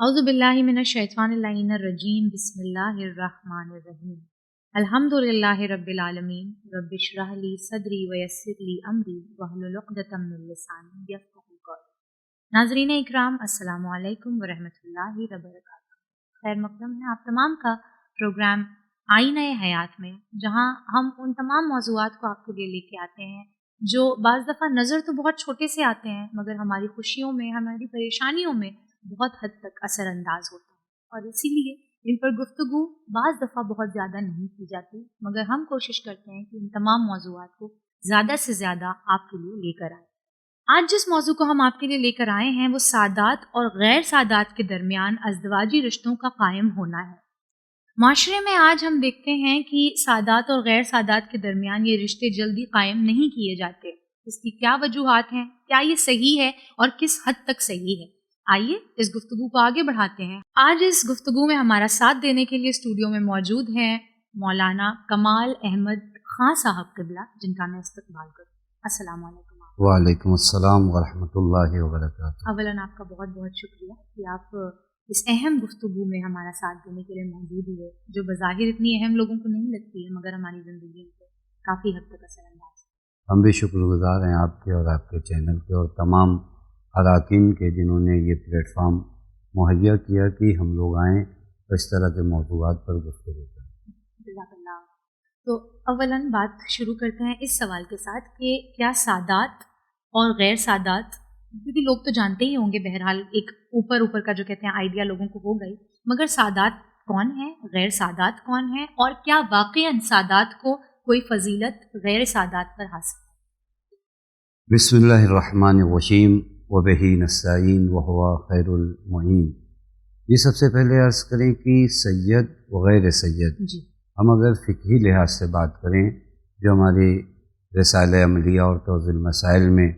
اعوذ باللہ من الشیطان اللعین الرجیم بسم اللہ الرحمن الرحیم الحمدللہ رب العالمین رب اشرح لی صدری ویسر لی امری واحلل عقدۃ من لسانی یفقہوا قولی۔ ناظرین اکرام، السلام علیکم ورحمۃ اللہ وبرکاتہ۔ خیر مقدم ہے آپ تمام کا پروگرام آئینہ حیات میں، جہاں ہم ان تمام موضوعات کو آپ کے لیے لے کے آتے ہیں جو بعض دفعہ نظر تو بہت چھوٹے سے آتے ہیں مگر ہماری خوشیوں میں، ہماری پریشانیوں میں بہت حد تک اثر انداز ہوتا ہے، اور اسی لیے ان پر گفتگو بعض دفعہ بہت زیادہ نہیں کی جاتی، مگر ہم کوشش کرتے ہیں کہ ان تمام موضوعات کو زیادہ سے زیادہ آپ کے لیے لے کر آئیں۔ آج جس موضوع کو ہم آپ کے لیے لے کر آئے ہیں وہ سادات اور غیر سادات کے درمیان ازدواجی رشتوں کا قائم ہونا ہے۔ معاشرے میں آج ہم دیکھتے ہیں کہ سادات اور غیر سادات کے درمیان یہ رشتے جلدی قائم نہیں کیے جاتے۔ اس کی کیا وجوہات ہیں؟ کیا یہ صحیح ہے اور کس حد تک صحیح ہے؟ آئیے اس گفتگو کو آگے بڑھاتے ہیں۔ آج اس گفتگو میں ہمارا ساتھ دینے کے لیے اسٹوڈیو میں موجود ہیں مولانا کمال احمد خان صاحب قبلہ، جن کا میں استقبال کروں۔ السلام علیکم۔ وعلیکم السلام ورحمۃ اللہ وبرکاتہ۔ اولاً آپ کا بہت بہت شکریہ کہ آپ اس اہم گفتگو میں ہمارا ساتھ دینے کے لیے موجود ہوئے، جو بظاہر اتنی اہم لوگوں کو نہیں لگتی ہے مگر ہماری زندگی میں کافی حد تک اثر انداز ہے۔ ہم بھی شکر گزار ہیں آپ کے اور آپ کے چینل کے اور تمام اراکین کے جنہوں نے یہ پلیٹ فارم مہیا کیا کہ ہم لوگ آئیں اس طرح کے موضوعات پر گفتگو کریں۔ جزاک اللہ۔ تو اولاً بات شروع کرتے ہیں اس سوال کے ساتھ کہ کیا سادات اور غیر سادات، کیونکہ لوگ تو جانتے ہی ہوں گے، بہرحال ایک اوپر کا جو کہتے ہیں آئیڈیا لوگوں کو ہو گئی، مگر سادات کون ہیں، غیر سادات کون ہیں، اور کیا واقعاً سادات کو کوئی فضیلت غیر سادات پر حاصل ہے؟ بسم اللہ الرحمن الرحیم وبہ نستعین وہو خیر المعین۔ یہ سب سے پہلے عرض کریں کہ سید و غیر سید، ہم اگر فقہی لحاظ سے بات کریں جو ہماری رسالہ عملیہ اور توضیح المسائل میں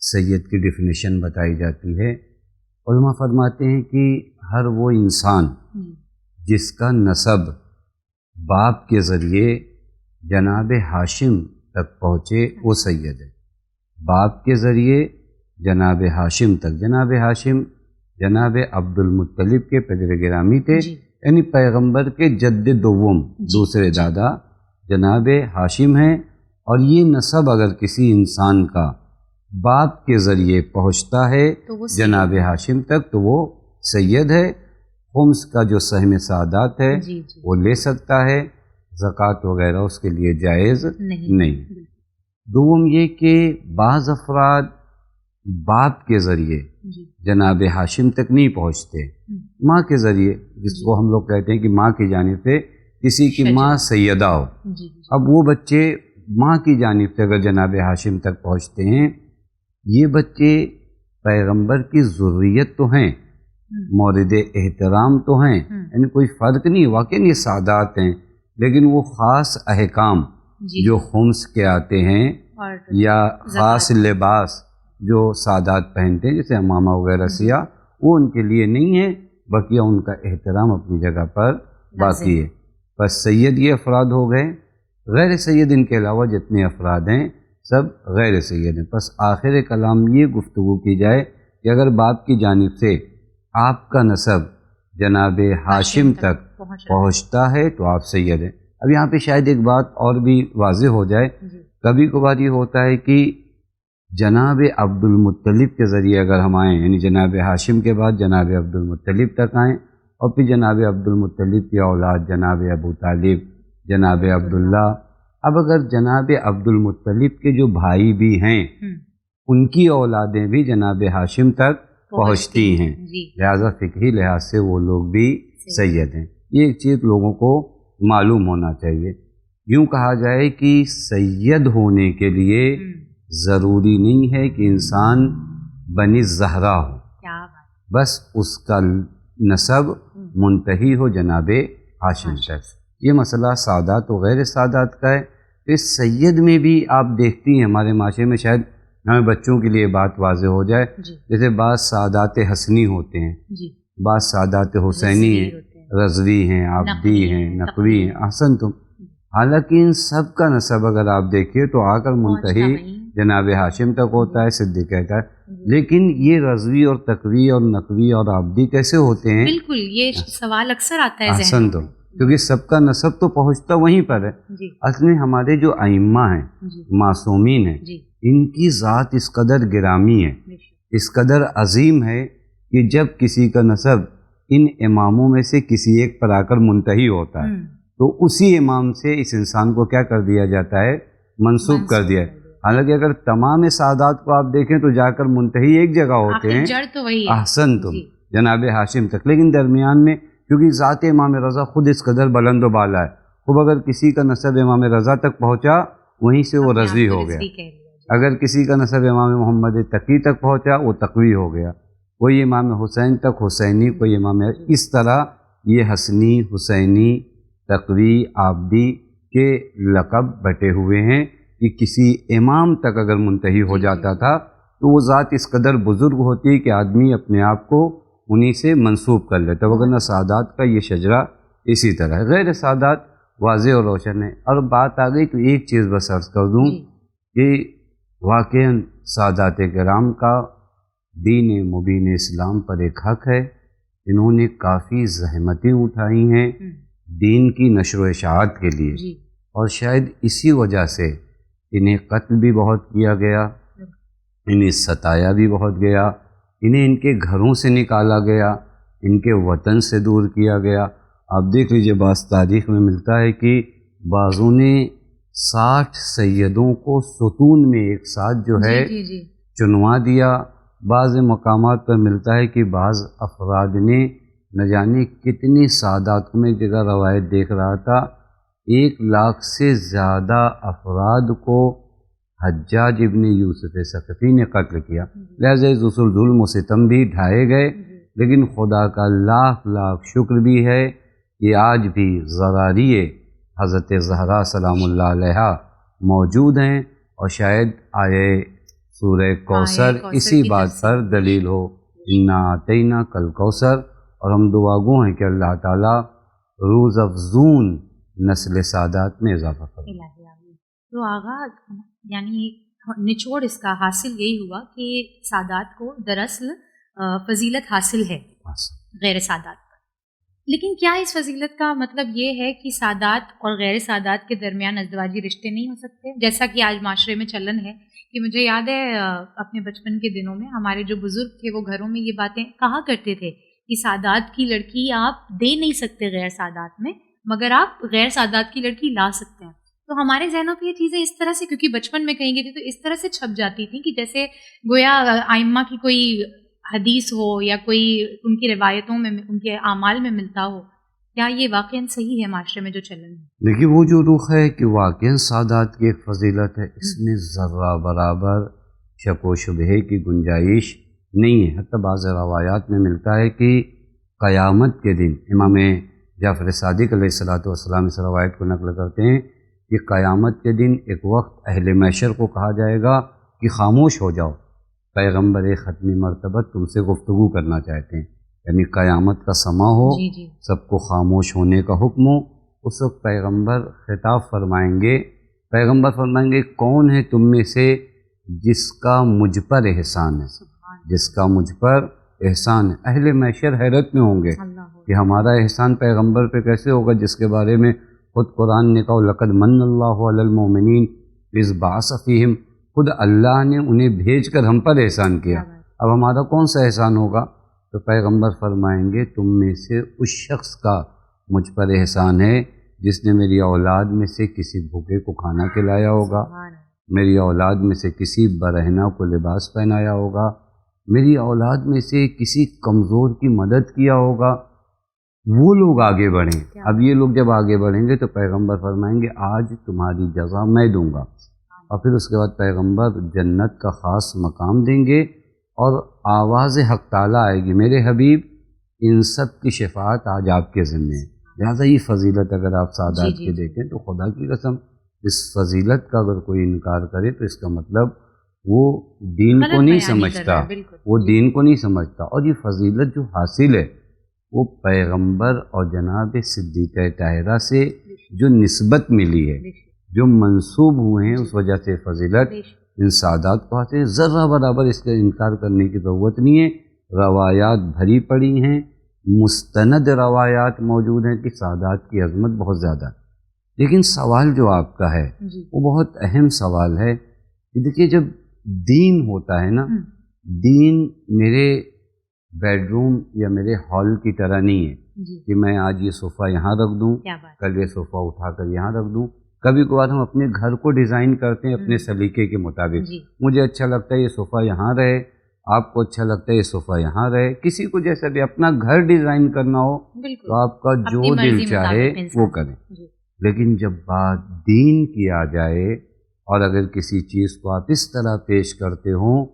سید کی ڈیفینیشن بتائی جاتی ہے، علماء فرماتے ہیں کہ ہر وہ انسان جس کا نسب باپ کے ذریعے جناب ہاشم تک پہنچے وہ سید ہے۔ باپ کے ذریعے جناب ہاشم تک، جناب ہاشم جناب عبد المطلب کے پدر گرامی تھے، یعنی پیغمبر کے جد دوم، دوسرے دادا جناب ہاشم ہیں، اور یہ نسب اگر کسی انسان کا باپ کے ذریعے پہنچتا ہے جناب ہاشم تک تو وہ سید ہے۔ خمس کا جو سہم سعادات ہے وہ لے سکتا ہے، زکوٰۃ وغیرہ اس کے لیے جائز نہیں۔ دوم یہ کہ بعض افراد باپ کے ذریعے جناب ہاشم تک نہیں پہنچتے، ماں کے ذریعے، جس کو ہم لوگ کہتے ہیں کہ ماں کی جانب سے کسی کی ماں سیدہ ہو، اب وہ بچے ماں کی جانب سے اگر جناب ہاشم تک پہنچتے ہیں، یہ بچے پیغمبر کی ذریت تو ہیں، مورد احترام تو ہیں، یعنی کوئی فرق نہیں، واقعی یہ سادات ہیں، لیکن وہ خاص احکام جو خمس کے آتے ہیں یا خاص لباس جو سادات پہنتے ہیں جیسے امامہ وغیرہ سیاہ، وہ ان کے لیے نہیں ہے، بقیہ ان کا احترام اپنی جگہ پر باقی ہے۔ بس سید یہ افراد ہو گئے، غیر سید ان کے علاوہ جتنے افراد ہیں سب غیر سید ہیں۔ بس آخر کلام یہ گفتگو کی جائے کہ اگر باپ کی جانب سے آپ کا نسب جناب ہاشم تک پہنچتا ہے تو آپ سید ہیں۔ اب یہاں پہ شاید ایک بات اور بھی واضح ہو جائے، کبھی کبھار یہ ہوتا ہے کہ جناب عبد المطلب کے ذریعے اگر ہم آئیں، یعنی جناب ہاشم کے بعد جناب عبد المطلب تک آئیں، اور پھر جناب عبد المطلب کی اولاد جناب ابو طالب، جناب عبداللہ، اب اگر جناب عبد المطلب کے جو بھائی بھی ہیں ان کی اولادیں بھی جناب ہاشم تک پہنچتی ہیں، لہذا فقہی لحاظ سے وہ لوگ بھی سید ہیں۔ یہ ایک چیز لوگوں کو معلوم ہونا چاہیے۔ یوں کہا جائے کہ سید ہونے کے لیے ضروری نہیں ہے کہ انسان بنی زہرا ہو، بس اس کا نسب منتہی ہو جناب ہاشم تک۔ یہ مسئلہ سادات و غیر سادات کا ہے۔ اس سید میں بھی آپ دیکھتی ہیں ہمارے معاشرے میں، شاید ہمیں بچوں کے لیے بات واضح ہو جائے، جیسے بعض سادات حسنی ہوتے ہیں، بعض سادات حسینی ہیں، رضوی ہیں، عابدی ہیں، نقوی ہیں، احسن تم، حالانکہ ان سب کا نسب اگر آپ دیکھیے تو آ کر منتہی جناب ہاشم تک ہوتا ہے۔ صدیق کہتا ہے لیکن یہ رضوی اور تقوی اور نقوی اور عابدی کیسے ہوتے ہیں؟ بالکل، یہ سوال اکثر آتا ہے احسن تو کیونکہ سب کا نسب تو پہنچتا وہیں پر ہے. اصل میں ہمارے جو ائمہ ہیں، معصومین ہیں، ان کی ذات اس قدر گرامی ہے، اس قدر عظیم ہے کہ جب کسی کا نسب ان اماموں میں سے کسی ایک پر آ کر منتہی ہوتا ہے تو اسی امام سے اس انسان کو کیا کر دیا جاتا ہے؟ منسوب کر دیا ہے. حالانکہ اگر تمام سعادات کو آپ دیکھیں تو جا کر منتہی ایک جگہ ہوتے ہیں، جڑ تو وہی ہے. احسن تم جناب ہاشم تک، لیکن درمیان میں کیونکہ ذات امام رضا خود اس قدر بلند و بالا ہے، خوب اگر کسی کا نسب امام رضا تک پہنچا وہیں سے وہ رضوی ہو گیا، اگر کسی کا نسب امام محمد تقی تک پہنچا وہ تقوی ہو گیا، کوئی امام حسین تک حسینی، کوئی امام، اس طرح یہ حسنی، حسینی، تقوی، عابدی کے لقب بٹے ہوئے ہیں کہ کسی امام تک اگر منتہی ہو جاتا تھا تو وہ ذات اس قدر بزرگ ہوتی کہ آدمی اپنے آپ کو انہی سے منسوب کر لیتا، وگرنہ سعادات کا یہ شجرہ اسی طرح ہے. غیر سعادات واضح اور روشن ہے. اور بات آ گئی تو ایک چیز بس عرض کر دوں کہ واقعاً سعادات کرام کا دین مبین اسلام پر ایک حق ہے. انہوں نے کافی زحمتیں اٹھائی ہیں دین کی نشر و اشاعت کے لیے، اور شاید اسی وجہ سے انہیں قتل بھی بہت کیا گیا، انہیں ستایا بھی بہت گیا، انہیں ان کے گھروں سے نکالا گیا، ان کے وطن سے دور کیا گیا. آپ دیکھ لیجئے بعض تاریخ میں ملتا ہے کہ بعضوں نے 60 سیدوں کو ستون میں ایک ساتھ جو ہے چنوا دیا. بعض مقامات پر ملتا ہے کہ بعض افراد نے نہ جانے کتنی سعادات میں ایک جگہ روایت دیکھ رہا تھا 1 لاکھ سے زیادہ افراد کو حجاج ابن یوسف ثقفی نے قتل کیا. لہذا اس ظلم و ستم بھی ڈھائے گئے، لیکن خدا کا لاکھ لاکھ شکر بھی ہے کہ آج بھی ذراریے حضرت زہرا سلام اللہ علیہا موجود ہیں، اور شاید آیے سورہ کوثر اسی بات پر دلیل ہو، انا اعطینا کل کوثر. اور ہم دعا گو ہیں کہ اللہ تعالیٰ روز افزون نسل سعادات میں اضافہ کرے. تو آغا یعنی نچوڑ اس کا حاصل یہی ہوا کہ سعادات کو دراصل فضیلت حاصل ہے غیر سعادات پر. لیکن کیا اس فضیلت کا مطلب یہ ہے کہ سعادات اور غیر سعادات کے درمیان ازدواجی رشتے نہیں ہو سکتے، جیسا کہ آج معاشرے میں چلن ہے؟ کہ مجھے یاد ہے اپنے بچپن کے دنوں میں ہمارے جو بزرگ تھے وہ گھروں میں یہ باتیں کہا کرتے تھے کہ سعادات کی لڑکی آپ دے نہیں سکتے غیر سعادات میں، مگر آپ غیر سعادات کی لڑکی لا سکتے ہیں. تو ہمارے ذہنوں پہ یہ چیزیں اس طرح سے، کیونکہ بچپن میں کہیں گے تھے تو اس طرح سے چھپ جاتی تھیں کہ جیسے گویا ائمہ کی کوئی حدیث ہو یا کوئی ان کی روایتوں میں، ان کے اعمال میں ملتا ہو. کیا یہ واقعاً صحیح ہے معاشرے میں جو چلن ہے؟ دیکھیے وہ جو رخ ہے کہ واقعاً سعادات کی ایک فضیلت ہے، اس میں ذرہ برابر شک و شبہے کی گنجائش نہیں ہے. حتیٰ بعض روایات میں ملتا ہے کہ قیامت کے دن امام جعفر صادق علیہ السلام اس روایت کو نقل کرتے ہیں کہ قیامت کے دن ایک وقت اہل محشر کو کہا جائے گا کہ خاموش ہو جاؤ، پیغمبر ختمی مرتبہ تم سے گفتگو کرنا چاہتے ہیں. یعنی قیامت کا سما ہو، سب کو خاموش ہونے کا حکم ہو. اس وقت پیغمبر خطاب فرمائیں گے کون ہے تم میں سے جس کا مجھ پر احسان ہے، جس کا مجھ پر احسان ہے. اہل محشر حیرت میں ہوں گے کہ ہمارا احسان پیغمبر پہ کیسے ہوگا جس کے بارے میں خود قرآن نے کہا لقد من اللہ علی المؤمنین اذ بعث فیہم، خود اللہ نے انہیں بھیج کر ہم پر احسان کیا، اب ہمارا کون سا احسان ہوگا؟ تو پیغمبر فرمائیں گے تم میں سے اس شخص کا مجھ پر احسان ہے جس نے میری اولاد میں سے کسی بھوکے کو کھانا کھلایا ہوگا، میری اولاد میں سے کسی برہنہ کو لباس پہنایا ہوگا، میری اولاد میں سے کسی کمزور کی مدد کیا ہوگا. وہ لوگ آگے بڑھیں. اب یہ لوگ جب آگے بڑھیں گے تو پیغمبر فرمائیں گے آج تمہاری جزا میں دوں گا. اور پھر اس کے بعد پیغمبر جنت کا خاص مقام دیں گے اور آواز حق تعالیٰ آئے گی میرے حبیب ان سب کی شفاعت آج آپ کے ذمہ ہے. لہٰذا یہ فضیلت اگر آپ سعادات کی دیکھیں تو خدا کی قسم اس فضیلت کا اگر کوئی انکار کرے تو اس کا مطلب وہ دین کو نہیں سمجھتا، وہ دین کو نہیں سمجھتا. اور یہ فضیلت جو حاصل ہے وہ پیغمبر اور جناب صدیقہ طاہرہ سے جو نسبت ملی ہے، جو منسوب ہوئے ہیں اس وجہ سے فضیلت ان سعادات کو حاصل ہیں، ذرہ برابر اس کا انکار کرنے کی ضرورت نہیں ہے۔ روایات بھری پڑی ہیں، مستند روایات موجود ہیں کہ سعادات کی عظمت بہت زیادہ ہے۔ لیکن سوال جو آپ کا ہے وہ بہت اہم سوال ہے کہ دیکھیے جب دین ہوتا ہے نا، دین میرے بیڈ روم یا میرے ہال کی طرح نہیں ہے کہ میں آج یہ صوفہ یہاں رکھ دوں، کل یہ صوفہ اٹھا کر یہاں رکھ دوں۔ کبھی کبھار ہم اپنے گھر کو ڈیزائن کرتے ہیں اپنے سلیقے کے مطابق، مجھے اچھا لگتا ہے یہ صوفہ یہاں رہے، آپ کو اچھا لگتا ہے یہ صوفہ یہاں رہے، کسی کو جیسا بھی اپنا گھر ڈیزائن کرنا ہو تو آپ کا جو دل چاہے وہ کریں۔ لیکن جب بات دین کی آ جائے اور اگر کسی چیز کو آپ اس طرح پیش کرتے ہوں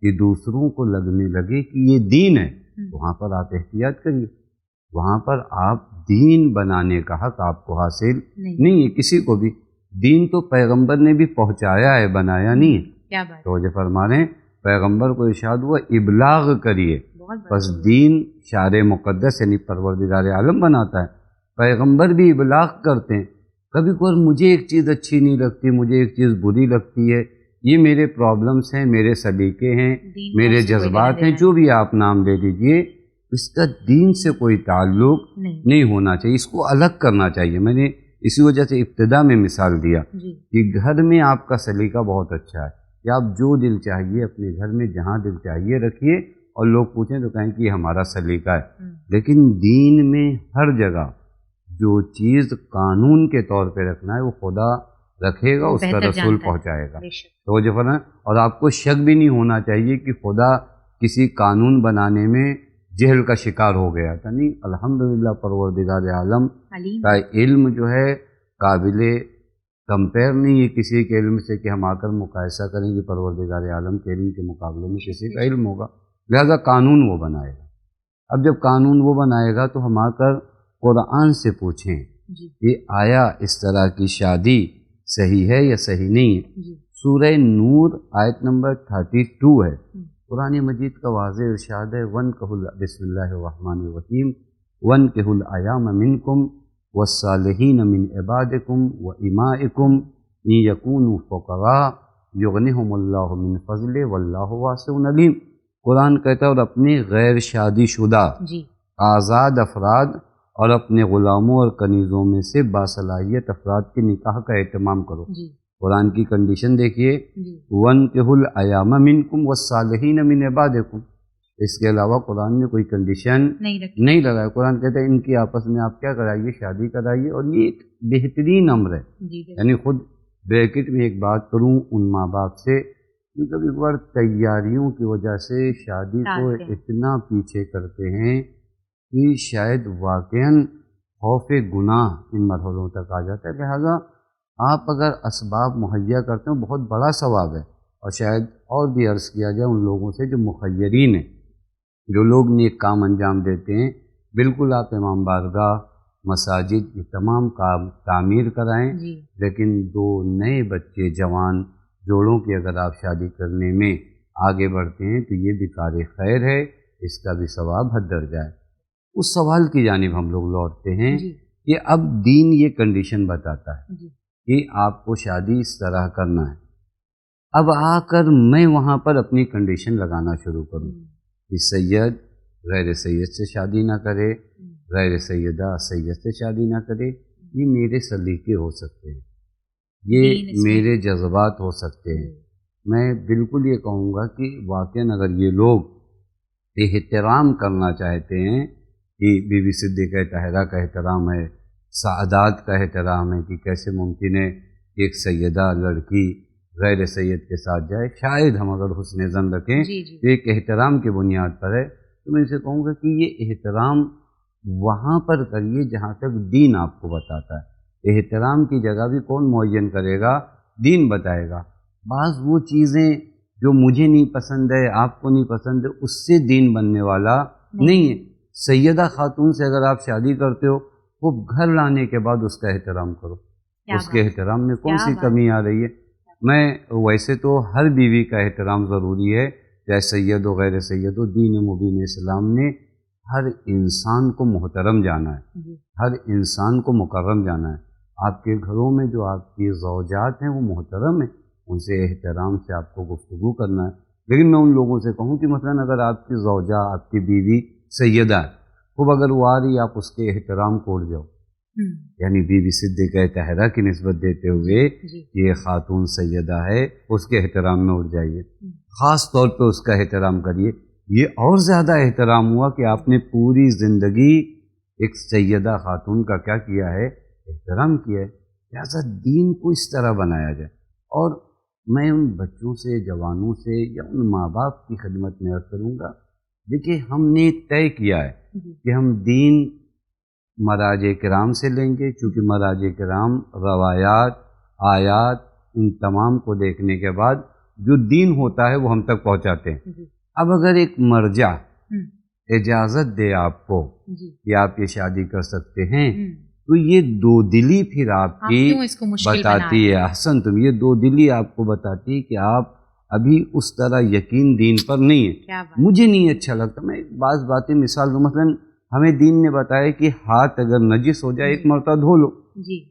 کہ دوسروں کو لگنے لگے کہ یہ دین ہے، تو وہاں پر آپ احتیاط کریے، وہاں پر آپ دین بنانے کا حق آپ کو حاصل نہیں ہے کسی کو بھی۔ دین تو پیغمبر نے بھی پہنچایا ہے، بنایا نہیں ہے۔ تو جو فرما رہے ہیں پیغمبر کو ارشاد ہوا ابلاغ کریے، بس دین شارع مقدس یعنی پروردگار عالم بناتا ہے، پیغمبر بھی ابلاغ کرتے ہیں۔ کبھی کبھار مجھے ایک چیز اچھی نہیں لگتی، مجھے ایک چیز بری لگتی ہے، یہ میرے پرابلمس ہیں، میرے سلیقے ہیں، میرے جذبات ہیں، جو بھی آپ نام لے لیجئے، اس کا دین سے کوئی تعلق نہیں ہونا چاہیے، اس کو الگ کرنا چاہیے۔ میں نے اسی وجہ سے ابتدا میں مثال دیا کہ گھر میں آپ کا سلیقہ بہت اچھا ہے کہ آپ جو دل چاہیے اپنے گھر میں جہاں دل چاہیے رکھیے، اور لوگ پوچھیں تو کہیں کہ یہ ہمارا سلیقہ ہے۔ لیکن دین میں ہر جگہ جو چیز قانون کے طور پہ رکھنا ہے وہ خدا رکھے گا، اس کا رسول پہنچائے گا۔ تو جو فرمایا، اور آپ کو شک بھی نہیں ہونا چاہیے کہ خدا کسی قانون بنانے میں جہل کا شکار ہو گیا تھا، نہیں، الحمدللہ پروردگار عالم کا علم جو ہے قابل کمپیئر نہیں ہے کسی کے علم سے کہ ہم آ کر مقایسہ کریں کہ پروردگار عالم کے علم کے مقابلے میں کسی کا علم ہوگا، لہذا قانون وہ بنائے گا۔ اب جب قانون وہ بنائے گا تو ہم آ کر قرآن سے پوچھیں کہ آیا اس طرح کی شادی صحیح ہے یا صحیح نہیں ہے۔ سورہ نور آیت نمبر 32 ہے، قرآن مجید کا واضح ارشاد ہے، بسم اللہ الرحمن الرحیم، وَانْكِحُوا الْأَيَامَ مِنْكُمْ وَالصَّالِحِينَ مِنْ عِبَادِكُمْ وَإِمَائِكُمْ إِنْ يَكُونُوا فُقَرَاءَ يُغْنِهُمُ اللَّهُ مِنْ فَضْلِهِ وَاللَّهُ وَاسِعٌ عَلِيمٌ۔ قرآن کہتا ہے اور اپنے غیر شادی شدہ آزاد افراد اور اپنے غلاموں اور کنیزوں میں سے باصلاحیت افراد کے نکاح کا اہتمام کرو۔ قرآن کی کنڈیشن دیکھیے، وَانْكِحُوا الْأَيَامَ مِنْكُمْ وَالصَّالِحِينَ مِنْ عِبَادِكُمْ، اس کے علاوہ قرآن نے کوئی کنڈیشن نہیں لگایا۔ قرآن کہتا ہے ان کی آپس میں آپ کیا کرائیے، شادی کرائیے، اور یہ ایک بہترین امر ہے۔ یعنی خود بریکٹ میں ایک بات کروں ان ماں باپ سے، کبھی کبھار تیاریوں کی وجہ سے شادی کو اتنا پیچھے کرتے ہیں کہ شاید واقعاً خوف گناہ ان مرحلوں تک آ جاتا ہے۔ لہذا آپ اگر اسباب مہیا کرتے ہیں بہت بڑا ثواب ہے، اور شاید اور بھی عرض کیا جائے ان لوگوں سے جو مخیرین ہیں، جو لوگ نیک کام انجام دیتے ہیں، بالکل آپ امام بارگاہ، مساجد، یہ تمام کام تعمیر کرائیں، لیکن دو نئے بچے جوان جوڑوں کی اگر آپ شادی کرنے میں آگے بڑھتے ہیں تو یہ بھی کار خیر ہے، اس کا بھی ثواب حد درجہ ہے۔ اس سوال کی جانب ہم لوگ لوٹتے ہیں کہ اب دین یہ کنڈیشن بتاتا ہے کہ آپ کو شادی اس طرح کرنا ہے۔ اب آ کر میں وہاں پر اپنی کنڈیشن لگانا شروع کروں کہ سید غیر سید سے شادی نہ کرے، غیر سیدہ سید سے شادی نہ کرے، یہ میرے سلیقے ہو سکتے ہیں، یہ میرے جذبات ہو سکتے ہیں۔ میں بالکل یہ کہوں گا کہ واقعاً اگر یہ لوگ احترام کرنا چاہتے ہیں کہ بی بی صدیقہ طاہرہ کا احترام ہے، سعادات کا احترام ہے کہ کیسے ممکن ہے کہ ایک سیدہ لڑکی غیر سید کے ساتھ جائے، شاید ہم اگر حسن ظن رکھیں تو ایک احترام کی بنیاد پر ہے، تو میں اسے کہوں گا کہ یہ احترام وہاں پر کریے جہاں تک دین آپ کو بتاتا ہے۔ احترام کی جگہ بھی کون معین کرے گا؟ دین بتائے گا۔ بعض وہ چیزیں جو مجھے نہیں پسند ہے، آپ کو نہیں پسند ہے، اس سے دین بننے والا نہیں ہے۔ سیدہ خاتون سے اگر آپ شادی کرتے ہو، وہ گھر لانے کے بعد اس کا احترام کرو، اس کے احترام میں کون سی کمی آ رہی ہے؟ میں ویسے تو ہر بیوی کا احترام ضروری ہے، چاہے سید و غیر سید و، دین مبین اسلام نے ہر انسان کو محترم جانا ہے، ہر انسان کو مکرم جانا ہے۔ آپ کے گھروں میں جو آپ کی زوجات ہیں وہ محترم ہیں، ان سے احترام سے آپ کو گفتگو کرنا ہے. لیکن میں ان لوگوں سے کہوں کہ مثلاً اگر آپ کی زوجہ، آپ کی بیوی سیدہ ہے، خوب اگر وہ آ رہی آپ اس کے احترام کو اڑ جاؤ، یعنی بیوی صدیقہ طاہرہ کی نسبت دیتے ہوئے یہ خاتون سیدہ ہے، اس کے احترام میں اڑ جائیے، خاص طور پہ اس کا احترام کریے. یہ اور زیادہ احترام ہوا کہ آپ نے پوری زندگی ایک سیدہ خاتون کا کیا کیا ہے، احترام کیا ہے. لہٰذا دین کو اس طرح بنایا جائے. اور میں ان بچوں سے، جوانوں سے یا ان ماں باپ کی خدمت میں عرض کروں گا، دیکھیے ہم نے طے کیا ہے کہ ہم دین مراجع کرام سے لیں گے، چونکہ مراجع کرام روایات، آیات، ان تمام کو دیکھنے کے بعد جو دین ہوتا ہے وہ ہم تک پہنچاتے ہیں. اب اگر ایک مرجع اجازت دے آپ کو کہ آپ یہ شادی کر سکتے ہیں، تو یہ دو دلی پھر آپ کی بتاتی ہے، احسن تم، یہ دو دلی آپ کو بتاتی ہے کہ آپ ابھی اس طرح یقین دین پر نہیں ہے. مجھے نہیں اچھا لگتا، میں بعض باتیں مثال دوں، مثلا ہمیں دین نے بتایا کہ ہاتھ اگر نجس ہو جائے ایک مرتبہ دھو لو،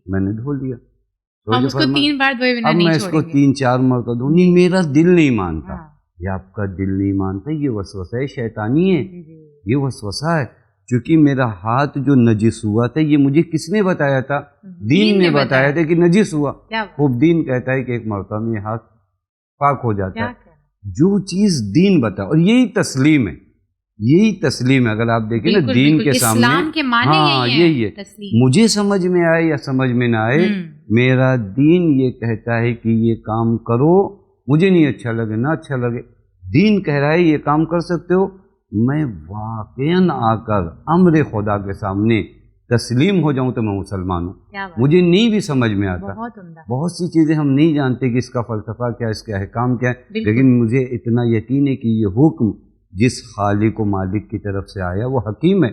میں نے دھو لیا، ہم اس کو 3 بار دھوئے بنا نہیں چھوڑیں گے، اب میں اس کو 3-4 مرتبہ دھوں، نہیں میرا دل نہیں مانتا. یہ آپ کا دل نہیں مانتا، یہ وسوسہ شیطانی ہے، یہ وسوسہ ہے. چونکہ میرا ہاتھ جو نجس ہوا تھا یہ مجھے کس نے بتایا تھا؟ دین نے بتایا تھا کہ نجس ہوا. خوب دین کہتا ہے کہ ایک مرتبہ میں یہ ہاتھ پاک ہو جاتا ہے. جو چیز دین بتا، اور یہی تسلیم ہے، یہی تسلیم ہے. اگر آپ دیکھیں نا دین کے سامنے، ہاں یہی ہے. مجھے سمجھ میں آئے یا سمجھ میں نہ آئے، میرا دین یہ کہتا ہے کہ یہ کام کرو، مجھے نہیں اچھا لگے نہ اچھا لگے، دین کہہ رہا ہے یہ کام کر سکتے ہو، میں واقعاً آ کر امر خدا کے سامنے تسلیم ہو جاؤں تو میں مسلمان ہوں. مجھے نہیں بھی سمجھ میں آتا، بہت سی چیزیں ہم نہیں جانتے کہ اس کا فلسفہ کیا، اس کے احکام کیا ہے، لیکن مجھے اتنا یقین ہے کہ یہ حکم جس خالق و مالک کی طرف سے آیا وہ حکیم ہے،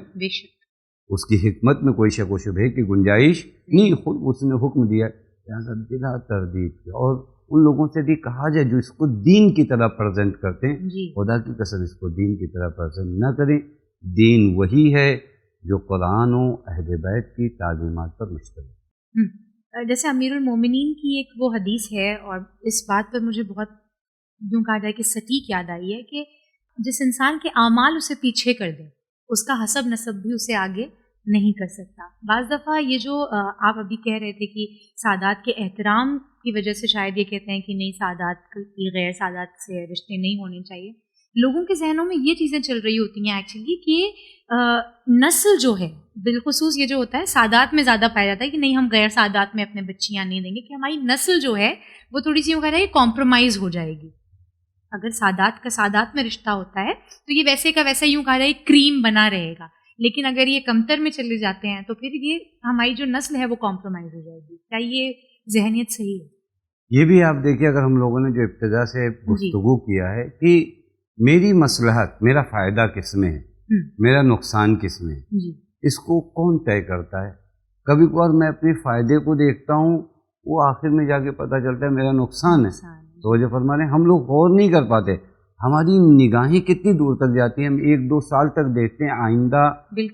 اس کی حکمت میں کوئی شک و شبہ کی گنجائش نہیں، خود اس نے حکم دیا ہے بلا تردید کے. اور ان لوگوں سے بھی کہا جائے جو اس کو دین کی طرح پریزنٹ کرتے ہیں، خدا کی قسم اس کو دین کی طرح پریزنٹ نہ کریں. دین وہی ہے جو قرآن و اہل بیت کی تعلیمات پر مشتمل ہے. جیسے امیر المومنین کی ایک وہ حدیث ہے، اور اس بات پر مجھے بہت یوں کہا جائے کہ سٹیک یاد آئی ہے کہ جس انسان کے اعمال اسے پیچھے کر دیں، اس کا حسب نسب بھی اسے آگے نہیں کر سکتا. بعض دفعہ یہ جو آپ ابھی کہہ رہے تھے کہ سادات کے احترام کی وجہ سے شاید یہ کہتے ہیں کہ نہیں سادات کی غیر سادات سے رشتے نہیں ہونے چاہیے، لوگوں کے ذہنوں میں یہ چیزیں چل رہی ہوتی ہیں ایکچولی کہ نسل جو ہے، بالخصوص یہ جو ہوتا ہے سادات میں زیادہ پایا جاتا ہے کہ نہیں ہم غیر سادات میں اپنے بچیاں نہیں دیں گے، کہ ہماری نسل جو ہے وہ تھوڑی سی یوں کہہ رہا ہے کمپرومائز ہو جائے گی. اگر سادات کا سادات میں رشتہ ہوتا ہے تو یہ ویسے کا ویسا یوں کہا جائے کریم بنا رہے گا، لیکن اگر یہ کمتر میں چلے جاتے ہیں تو پھر یہ ہماری جو نسل ہے وہ کمپرومائز ہو جائے گی. کیا یہ ذہنیت صحیح ہے؟ یہ بھی آپ دیکھیے، اگر ہم لوگوں نے جو ابتدا سے گفتگو کیا ہے کہ میری مصلحت، میرا فائدہ کس میں ہے، میرا نقصان کس میں ہے، اس کو کون طے کرتا ہے؟ کبھی کبھار میں اپنے فائدے کو دیکھتا ہوں، وہ آخر میں جا کے پتہ چلتا ہے میرا نقصان ہے. تو جو فرما رہے ہیں ہم لوگ غور نہیں کر پاتے، ہماری نگاہیں کتنی دور تک جاتی ہیں، ہم 1-2 سال تک دیکھتے ہیں، آئندہ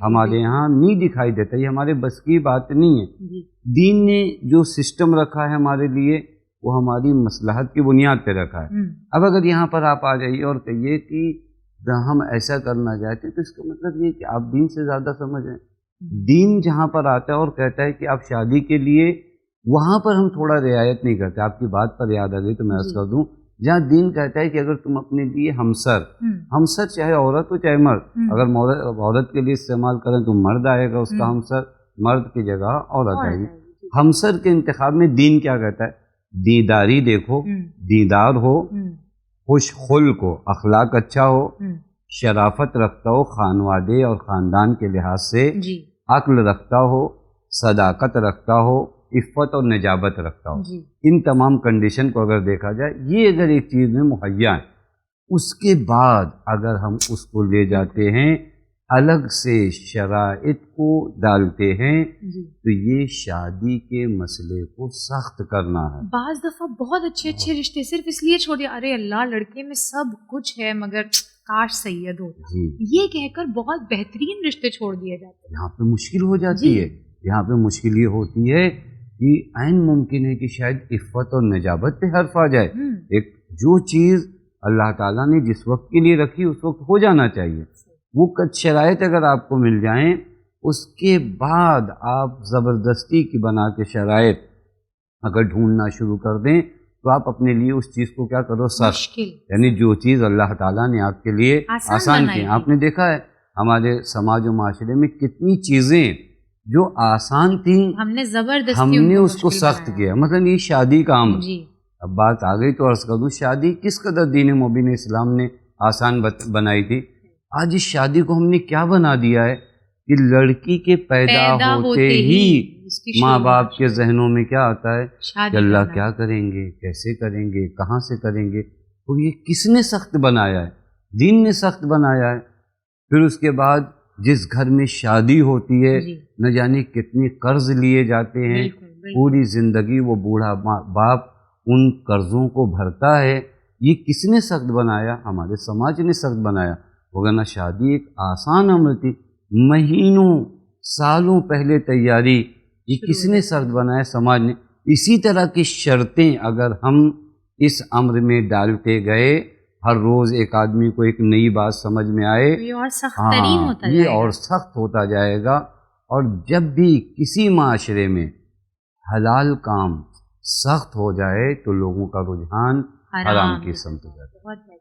ہمارے یہاں نہیں دکھائی دیتا، یہ ہمارے بس کی بات نہیں ہے. دین نے جو سسٹم رکھا ہے ہمارے لیے وہ ہماری مصلحت کی بنیاد پہ رکھا ہے. اب اگر یہاں پر آپ آ جائیے اور کہیے کہ ہم ایسا کرنا چاہتے ہیں تو اس کا مطلب یہ کہ آپ دین سے زیادہ سمجھ رہے ہیں. دین جہاں پر آتا ہے اور کہتا ہے کہ آپ شادی کے لیے، وہاں پر ہم تھوڑا رعایت نہیں کرتے. آپ کی بات پر یاد آ گئی تو میں عرض کر دوں، جہاں دین کہتا ہے کہ اگر تم اپنے لیے ہمسر چاہے عورت ہو چاہے مرد، اگر عورت کے لیے استعمال کریں تو مرد آئے گا اس کا ہمسر، مرد کی جگہ عورت آئے گی. ہمسر کے انتخاب میں دین کیا کہتا ہے؟ دینداری دیکھو، دیندار ہو، خوش خلق ہو، اخلاق اچھا ہو، شرافت رکھتا ہو خانوادے اور خاندان کے لحاظ سے، عقل رکھتا ہو، صداقت رکھتا ہو، عفت اور نجابت رکھتا ہو. ان تمام کنڈیشن کو اگر دیکھا جائے، یہ اگر ایک چیز میں مہیا ہے، اس کے بعد اگر ہم اس کو لے جاتے ہیں الگ سے شرائط کو ڈالتے ہیں تو یہ شادی کے مسئلے کو سخت کرنا ہے. بعض دفعہ بہت اچھے رشتے صرف اس لیے چھوڑ دیا، ارے اللہ لڑکے میں سب کچھ ہے مگر کاش سید ہوتا، یہ کہہ کر بہت بہترین رشتے چھوڑ دیے جاتے ہیں. یہاں پہ مشکل ہو جاتی ہے، یہاں پہ مشکل یہ ہوتی ہے یہ عین ممکن ہے کہ شاید عفت اور نجابت پہ حرف آ جائے. ایک جو چیز اللہ تعالیٰ نے جس وقت کے لیے رکھی اس وقت ہو جانا چاہیے. وہ کچھ شرائط اگر آپ کو مل جائیں اس کے بعد آپ زبردستی کی بنا کے شرائط اگر ڈھونڈنا شروع کر دیں تو آپ اپنے لیے اس چیز کو کیا کرو سخت. یعنی جو چیز اللہ تعالیٰ نے آپ کے لیے آسان کی. آپ نے دیکھا ہے ہمارے سماج و معاشرے میں کتنی چیزیں جو آسان تھیں ہم نے اس کو سخت کیا. مثلا یہ شادی کا عمل. اب بات آ گئی تو عرض کر دوں شادی کس قدر دین مبین اسلام نے آسان بنائی تھی. آج اس شادی کو ہم نے کیا بنا دیا ہے کہ لڑکی کے پیدا ہوتے ہی ماں باپ کے ذہنوں میں کیا آتا ہے کہ اللہ کیا کریں گے, کیسے کریں گے, کہاں سے کریں گے. تو یہ کس نے سخت بنایا ہے؟ دین نے سخت بنایا ہے. پھر اس کے بعد جس گھر میں شادی ہوتی ہے نہ جانے کتنے قرض لیے جاتے ہیں. پوری زندگی وہ بوڑھا باپ ان قرضوں کو بھرتا ہے. یہ کس نے سخت بنایا؟ ہمارے سماج نے سخت بنایا. وگرنہ شادی ایک آسان عمل تھی. مہینوں سالوں پہلے تیاری. یہ کس نے سخت بنایا؟ سماج نے. اسی طرح کی شرطیں اگر ہم اس امر میں ڈالتے گئے ہر روز ایک آدمی کو ایک نئی بات سمجھ میں آئے یہ اور سخت ترین ہوتا یہ اور سخت ہوتا جائے گا. اور جب بھی کسی معاشرے میں حلال کام سخت ہو جائے تو لوگوں کا رجحان حرام کی سمت ہو جاتا ہے.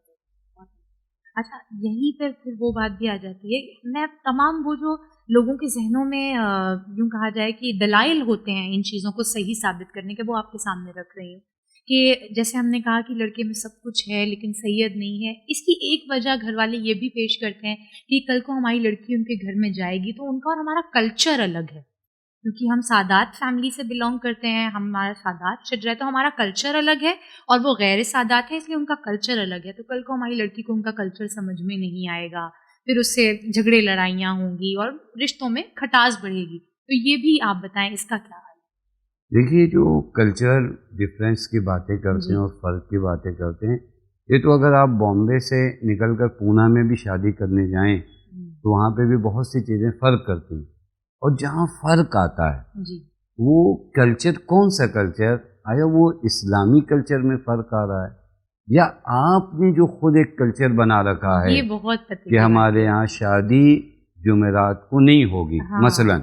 اچھا یہیں پر پھر وہ بات بھی آ جاتی ہے. میں تمام وہ جو لوگوں کے ذہنوں میں یوں کہا جائے کہ دلائل ہوتے ہیں ان چیزوں کو صحیح ثابت کرنے کے, وہ آپ کے سامنے رکھ رہی ہوں کہ جیسے ہم نے کہا کہ لڑکے میں سب کچھ ہے لیکن سید نہیں ہے. اس کی ایک وجہ گھر والے یہ بھی پیش کرتے ہیں کہ کل کو ہماری لڑکی ان کے گھر میں جائے گی تو ان کا اور ہمارا کلچر الگ ہے, کیونکہ ہم سادات فیملی سے بلانگ کرتے ہیں, ہمارا سادات چل رہا ہے تو ہمارا کلچر الگ ہے, اور وہ غیر سادات ہے اس لیے ان کا کلچر الگ ہے. تو کل کو ہماری لڑکی کو ان کا کلچر سمجھ میں نہیں آئے گا, پھر اس سے جھگڑے لڑائیاں ہوں گی اور رشتوں میں کھٹاس بڑھے گی. تو یہ بھی آپ بتائیں اس کا کیا حال ہے؟ دیکھیے جو کلچر ڈفرینس کی باتیں کرتے ہیں اور فرق کی باتیں کرتے ہیں, یہ تو اگر آپ بامبے سے نکل کر پونا میں بھی شادی کرنے جائیں تو وہاں پہ بھی بہت سی چیزیں فرق کرتی ہیں. اور جہاں فرق آتا ہے وہ کلچر کون سا کلچر, آیا وہ اسلامی کلچر میں فرق آ رہا ہے یا آپ نے جو خود ایک کلچر بنا رکھا ہے کہ ہمارے یہاں شادی جمعرات کو نہیں ہوگی مثلا,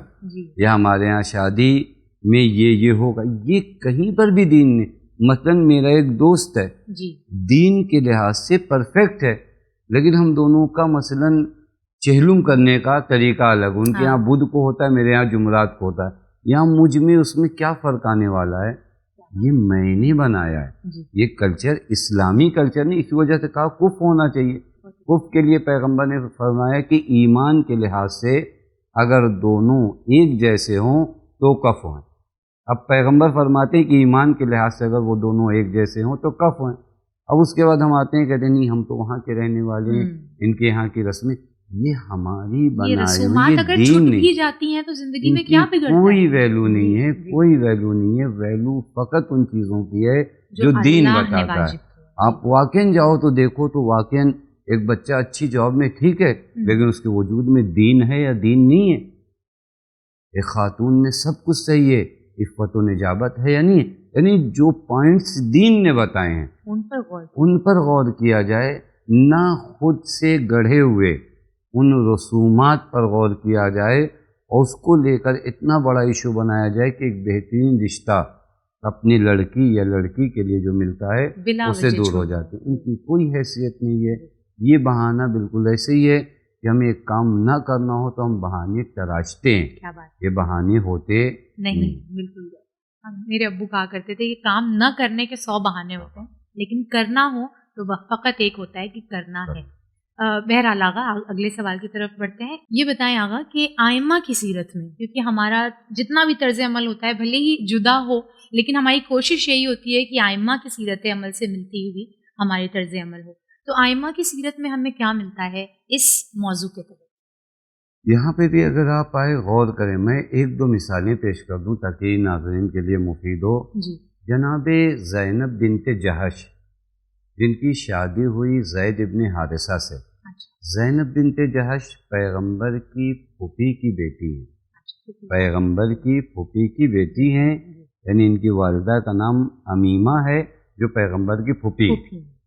یا ہمارے یہاں شادی میں یہ ہوگا. یہ کہیں پر بھی دین نے. مثلا میرا ایک دوست ہے دین کے لحاظ سے پرفیکٹ ہے لیکن ہم دونوں کا مثلا چہلم کرنے کا طریقہ الگ. ان کے یہاں بدھ کو ہوتا ہے, میرے یہاں جمعرات کو ہوتا ہے. یہاں مجھ میں اس میں کیا فرق آنے والا ہے؟ یہ میں نے بنایا ہے. یہ کلچر اسلامی کلچر نہیں. اسی وجہ سے کہا کف ہونا چاہیے. کف کے لیے پیغمبر نے فرمایا کہ ایمان کے لحاظ سے اگر دونوں ایک جیسے ہوں تو کف ہیں. اب پیغمبر فرماتے ہیں کہ ایمان کے لحاظ سے اگر وہ دونوں ایک جیسے ہوں تو کف ہیں. اب اس کے بعد ہم آتے ہیں کہتے ہیں نہیں ہم تو وہاں کے رہنے والے ہیں, ان کے یہاں کی رسمیں. یہ ہماری بنائی ہوئی اگر دین چھوٹ نہیں. بھی جاتی ہیں تو زندگی میں کیا بگڑتا ہے؟ کوئی ویلو نہیں ہے, کوئی ویلو نہیں ہے. ویلو فقط ان چیزوں کی ہے جو دین بتاتا ہے. آپ واقعاً جاؤ تو دیکھو تو واقعاً ایک بچہ اچھی جاب میں ٹھیک ہے لیکن اس کے وجود میں دین ہے یا دین نہیں ہے. ایک خاتون میں سب کچھ صحیح ہے, عفت و نجابت ہے یا نہیں ہے. یعنی جو پوائنٹس دین نے بتائے ہیں ان پر غور کیا جائے, نہ خود سے گڑھے ہوئے ان رسومات پر غور کیا جائے اور اس کو لے کر اتنا بڑا ایشو بنایا جائے کہ ایک بہترین رشتہ اپنی لڑکی یا لڑکی کے لیے جو ملتا ہے اس سے دور ہو جاتے ہیں. ان کی کوئی حیثیت نہیں ہے. یہ بہانہ بالکل ایسے ہی ہے کہ ہمیں ایک کام نہ کرنا ہو تو ہم بہانے تراشتے ہیں. یہ بہانے ہوتے نہیں. بالکل میرے ابو کہا کرتے تھے کہ کام نہ کرنے کے 100 بہانے ہوتے ہیں لیکن کرنا ہو تو فقط ایک ہوتا ہے کہ کرنا ہے. بہرحال آغا اگلے سوال کی طرف بڑھتے ہیں. یہ بتائیں آغا کہ آئمہ کی سیرت میں, کیونکہ ہمارا جتنا بھی طرز عمل ہوتا ہے بھلے ہی جدا ہو لیکن ہماری کوشش یہی ہوتی ہے کہ آئمہ کی سیرت عمل سے ملتی ہوئی ہمارے طرز عمل ہو. تو آئمہ کی سیرت میں ہمیں کیا ملتا ہے اس موضوع کے تحت؟ یہاں پہ بھی اگر آپ آئے غور کریں, میں ایک دو مثالیں پیش کر دوں تاکہ ناظرین کے لیے مفید ہو. جناب زینب بنت جہش جن کی شادی ہوئی زید ابن حارثہ سے. زینب بنت جہش پیغمبر کی پھوپھی کی بیٹی ہے. پیغمبر کی پھوپھی کی بیٹی ہیں یعنی ان کی والدہ کا نام امیمہ ہے جو پیغمبر کی پھوپھی.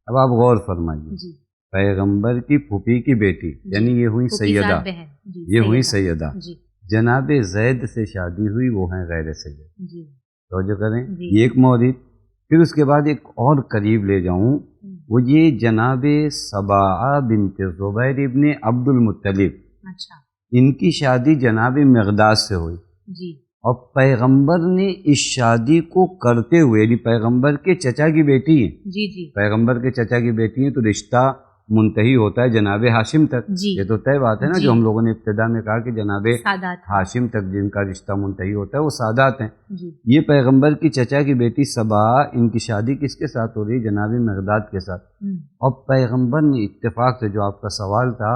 اب آپ غور فرمائیے, جی پیغمبر کی پھوپھی کی بیٹی یعنی یہ ہوئی سیدہ, یہ ہوئی سیدہ. جناب زید سے شادی ہوئی, وہ ہیں غیر سید. توجہ کریں, یہ ایک مورد. پھر اس کے بعد ایک اور قریب لے جاؤں, وہ یہ جناب سباء بنت زبیر ابن عبد المطلب, ان کی شادی جناب مقداد سے ہوئی. اور پیغمبر نے اس شادی کو کرتے ہوئے, یعنی پیغمبر کے چچا کی بیٹی ہیں, پیغمبر کے چچا کی بیٹی ہیں, تو رشتہ منتہی ہوتا ہے جناب ہاشم تک. یہ تو طے بات ہے نا, جو ہم لوگوں نے ابتدا میں کہا کہ جناب ہاشم تک جن کا رشتہ منتہی ہوتا ہے وہ سادات ہیں. یہ پیغمبر کی چچا کی بیٹی سبا, ان کی شادی کس کے ساتھ ہو رہی؟ جناب مقداد کے ساتھ. اور پیغمبر نے اتفاق سے, جو آپ کا سوال تھا,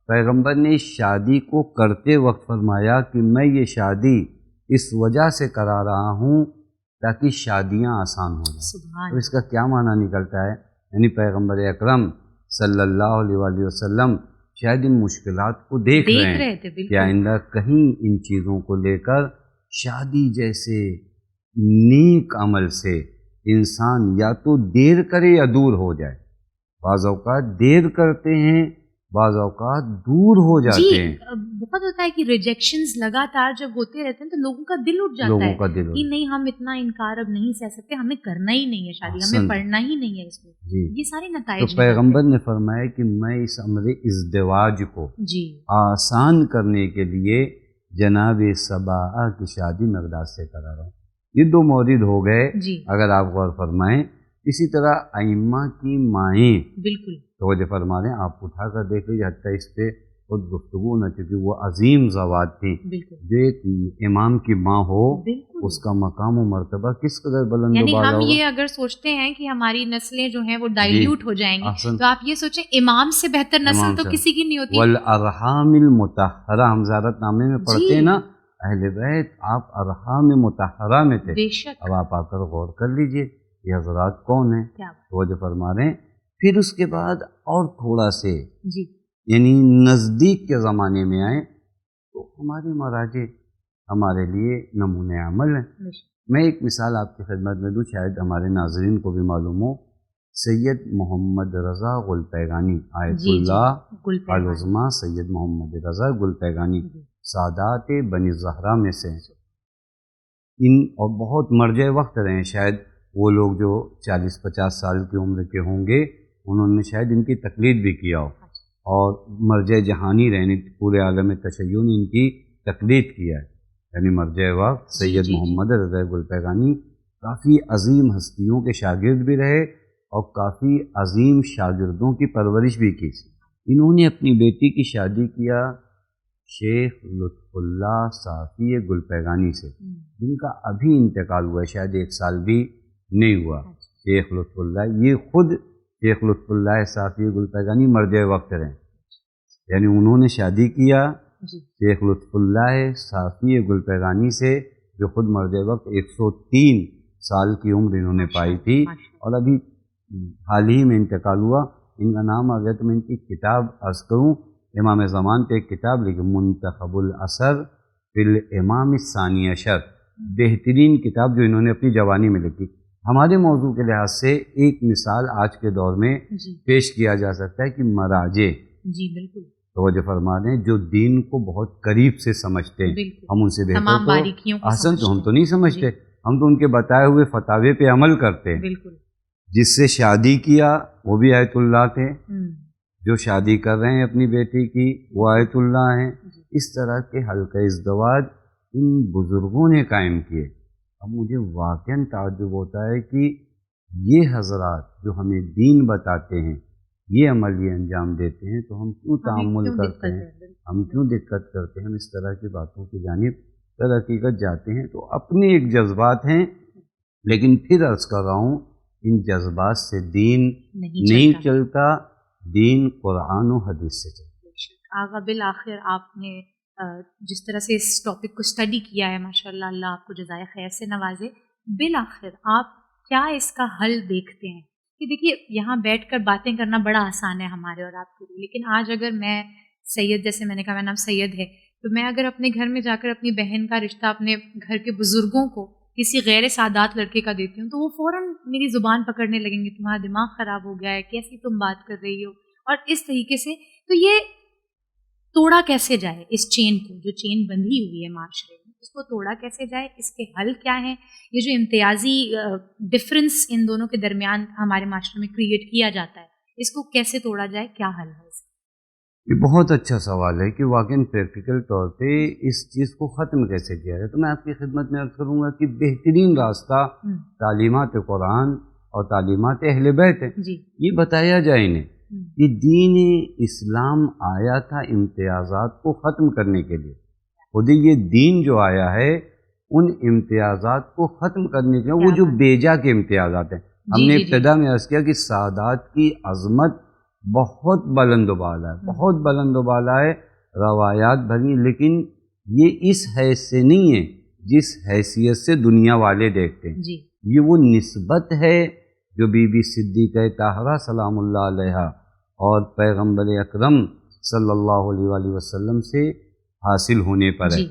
پیغمبر نے اس شادی کو کرتے وقت فرمایا کہ میں یہ شادی اس وجہ سے کرا رہا ہوں تاکہ شادیاں آسان ہو جائیں. تو اس کا کیا معنی نکلتا ہے؟ یعنی پیغمبر اکرم صلی اللہ علیہ وآلہ وسلم شاید ان مشکلات کو دیکھ رہے ہیں کہ آئندہ کہیں ان چیزوں کو لے کر شادی جیسے نیک عمل سے انسان یا تو دیر کرے یا دور ہو جائے. بعض اوقات دیر کرتے ہیں, بعض اوقات دور ہو جاتے ہیں. بہت ہوتا ہے کہ ریجیکشنز لگاتار جب ہوتے رہتے ہیں تو لوگوں کا دل اٹھ جاتا ہے کہ نہیں, ہم اتنا انکار اب نہیں سہ سکتے, ہمیں کرنا ہی نہیں ہے شادی, ہمیں پڑھنا ہی نہیں ہے اس میں. یہ سارے نتائج. تو پیغمبر نے فرمایا کہ میں اس امر ازدواج کو آسان کرنے کے لیے جناب سباء کی شادی مقداد سے کرا رہا ہوں. یہ دو مورد ہو گئے اگر آپ غور فرمائیں. اسی طرح ائمہ کی مائیں بالکل توجہ فرما رہے ہیں, آپ اٹھا کر دیکھ لیجیے, حتیٰ اس پہ خود گفتگو نہ, چونکہ وہ عظیم زوات تھیں. جو ایک امام کی ماں ہو, اس کا مقام و مرتبہ کس قدر بلند و بالا ہوگا. ہم یہ اگر سوچتے ہیں کہ ہماری نسلیں جو ہیں وہ ڈائلیوٹ ہو جائیں گی, تو آپ یہ سوچیں امام سے بہتر نسل تو کسی کی نہیں ہوتی. والارحام المطہرہ, ہم زیارت نامے میں پڑھتے ہیں نا, اہل بیت آپ ارحام مطہرہ میں تھے. اب آپ آ کر غور کر لیجئے یہ حضرات کون ہیں, وہ جو فرما رہے ہیں. پھر اس کے بعد اور تھوڑا سے یعنی نزدیک کے زمانے میں آئے تو ہمارے مراجع ہمارے لیے نمونۂ عمل ہیں. میں ایک مثال آپ کی خدمت میں دوں, شاید ہمارے ناظرین کو بھی معلوم ہو. سید محمد رضا گلپیگانی, آیت اللہ العظمیٰ سید محمد رضا گلپیگانی سادات بنی زہرا میں سے ہیں. ان اور بہت مرجع وقت رہے ہیں. شاید وہ لوگ جو 40-50 سال کی عمر کے ہوں گے, انہوں نے شاید ان کی تقلید بھی کیا ہو, اور مرجع جہانی رہنے پورے عالم تشیع نے ان کی تقلید کیا ہے. یعنی مرجع وقت سید محمد رضا گلپیگانی کافی عظیم ہستیوں کے شاگرد بھی رہے اور کافی عظیم شاگردوں کی پرورش بھی کی. انہوں نے اپنی بیٹی کی شادی کیا شیخ لطف اللہ صافی گلپیگانی سے, جن کا ابھی انتقال ہوا ہے, شاید 1 سال بھی نہیں ہوا. شیخ لطف اللہ, یہ خود شیخ لطف اللہ صافی گلپیگانی مرجع وقت رہے, یعنی انہوں نے شادی کیا شیخ لطف اللہ صافی گلپیگانی سے, جو خود مرجع وقت 103 سال کی عمر انہوں نے پائی تھی, اور ابھی حال ہی میں انتقال ہوا. ان کا نام آ گیا تو میں ان کی کتاب عرض کروں, امام زمان پہ ایک کتاب لکھی منتخب الاثر فی الامام الثانی عشر, بہترین کتاب جو انہوں نے اپنی جوانی میں لکھی. ہمارے موضوع کے لحاظ سے ایک مثال آج کے دور میں پیش کیا جا سکتا ہے کہ مراجع توجہ فرما رہے ہیں جو دین کو بہت قریب سے سمجھتے ہیں, ہم ان سے بہتر تو احسن تو ہم تو نہیں سمجھتے, ہم تو ان کے بتائے ہوئے فتاوے پہ عمل کرتے ہیں. جس سے شادی کیا وہ بھی آیت اللہ تھے, جو شادی کر رہے ہیں اپنی بیٹی کی وہ آیت اللہ ہیں. اس طرح کے حلقہ ازدواج ان بزرگوں نے قائم کیے. اب مجھے واقعاً تعجب ہوتا ہے کہ یہ حضرات جو ہمیں دین بتاتے ہیں, یہ عمل یہ انجام دیتے ہیں, تو ہم کیوں تعامل کرتے ہیں, ہم کیوں دقت کرتے ہیں, ہم اس طرح کی باتوں کی جانب در حقیقت جاتے ہیں. تو اپنے ایک جذبات ہیں, لیکن پھر عرض کر رہا ہوں ان جذبات سے دین نہیں چلتا, دین قرآن و حدیث سے چلتا. آغا بالآخر آپ نے جس طرح سے اس ٹاپک کو اسٹڈی کیا ہے, ماشاء اللہ, اللہ آپ کو جزائے خیر سے نوازے. بالآخر آپ کیا اس کا حل دیکھتے ہیں؟ کہ دیکھیے یہاں بیٹھ کر باتیں کرنا بڑا آسان ہے ہمارے اور آپ کے لیے, لیکن آج اگر میں سید, جیسے میں نے کہا میرا نام سید ہے, تو میں اگر اپنے گھر میں جا کر اپنی بہن کا رشتہ اپنے گھر کے بزرگوں کو کسی غیر سادات لڑکے کا دیتی ہوں تو وہ فوراً میری زبان پکڑنے لگیں گے، تمہارا دماغ خراب ہو گیا ہے، کیسی تم بات کر رہی ہو، اور اس طریقے سے. تو یہ توڑا کیسے جائے اس چین کو، جو چین بندھی ہوئی ہے معاشرے میں، اس کو توڑا کیسے جائے، اس کے حل کیا ہیں؟ یہ جو امتیازی ڈفرینس ان دونوں کے درمیان ہمارے معاشرے میں کریٹ کیا جاتا ہے، اس کو کیسے توڑا جائے، کیا حل ہے اس کا؟ یہ بہت اچھا سوال ہے کہ واقعی پریکٹیکل طور پہ اس چیز کو ختم کیسے کیا جائے. تو میں آپ کی خدمت میں عرض کروں گا کہ بہترین راستہ تعلیمات قرآن اور تعلیمات اہل بیت ہے. جی. یہ بتایا جائے انہیں کہ دین اسلام آیا تھا امتیازات کو ختم کرنے کے لیے. خود یہ دین جو آیا ہے ان امتیازات کو ختم کرنے کے لیے، وہ جو بیجا کے امتیازات ہیں. ہم نے ابتدا میں عرض کیا کہ سادات کی عظمت بہت بلند و بالا ہے، بہت بلند و بالا ہے، روایات بھری، لیکن یہ اس حیث سے نہیں ہے جس حیثیت سے دنیا والے دیکھتے ہیں. یہ وہ نسبت ہے جو بی بی صدیقہ طاہرہ سلام اللہ علیہا اور پیغمبر اکرم صلی اللہ علیہ وآلہ وسلم سے حاصل ہونے پر ہے.